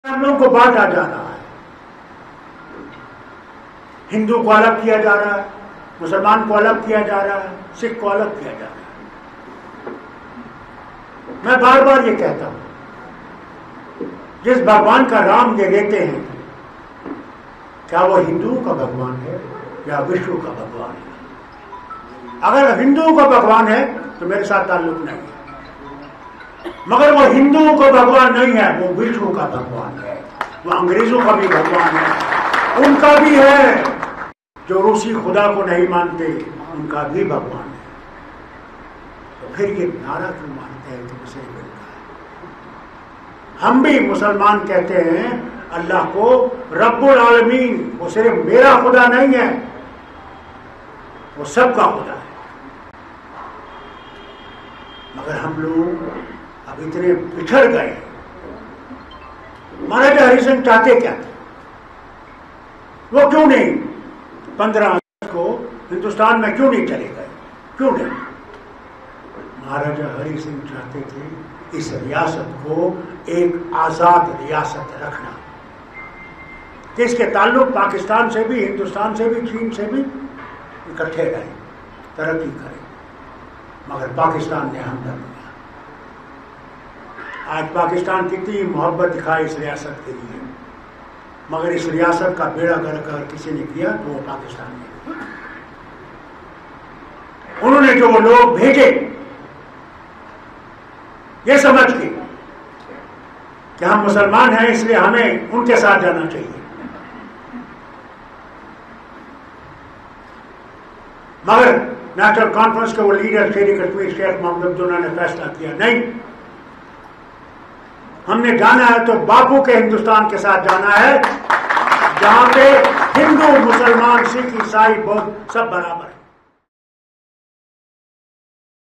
ہم لوگوں کو بانٹا جا رہا ہے، ہندو کو الگ کیا جا رہا ہے، مسلمان کو الگ کیا جا رہا ہے، سکھ کو الگ کیا جا رہا ہے۔ میں بار بار یہ کہتا ہوں، جس بھگوان کا نام یہ لیتے ہیں، کیا وہ ہندوؤں کا بھگوان ہے یا وشنو کا بھگوان ہے؟ اگر ہندوؤں کا بھگوان ہے تو میرے ساتھ تعلق نہیں ہے، مگر وہ ہندوؤں کا بھگوان نہیں ہے، وہ وشنو کا بھگوان ہے، وہ انگریزوں کا بھی بھگوان ہے، ان کا بھی ہے، جو روسی خدا کو نہیں مانتے ان کا بھی بھگوان ہے۔ تو پھر یہ نعرہ کیوں مانتے ہیں کہ اسے ملتا ہے؟ ہم بھی مسلمان کہتے ہیں اللہ کو رب العالمین، وہ صرف میرا خدا نہیں ہے، وہ سب کا خدا ہے۔ مگر ہم لوگ اب اتنے بچھڑ گئے۔ مہاراجا ہری سنگھ چاہتے کیا تھے؟ وہ کیوں نہیں 15 اگست کو ہندوستان میں کیوں نہیں چلے گئے؟ کیوں نہیں؟ مہاراجا ہری سنگھ چاہتے تھے اس ریاست کو ایک آزاد ریاست رکھنا، کہ اس کے تعلق پاکستان سے بھی، ہندوستان سے بھی، چین سے بھی اکٹھے رہیں، ترقی کریں۔ مگر پاکستان نے ہم کر دیا۔ آج پاکستان کتنی محبت دکھائے اس ریاست کے لیے، مگر اس ریاست کا بیڑا گرک اگر کسی نے کیا تو وہ پاکستان نے۔ انہوں نے جو وہ لوگ بھیجے یہ سمجھ کے کہ ہم مسلمان ہیں اس لیے ہمیں ان کے ساتھ جانا چاہیے، مگر نیشنل کانفرنس کے وہ لیڈر شیری کشمیر شیخ محمد عبداللہ نے فیصلہ کیا نہیں، ہم نے جانا ہے تو باپو کے ہندوستان کے ساتھ جانا ہے، جہاں پہ ہندو، مسلمان، سکھ، عیسائی، بودھ سب برابر ہیں۔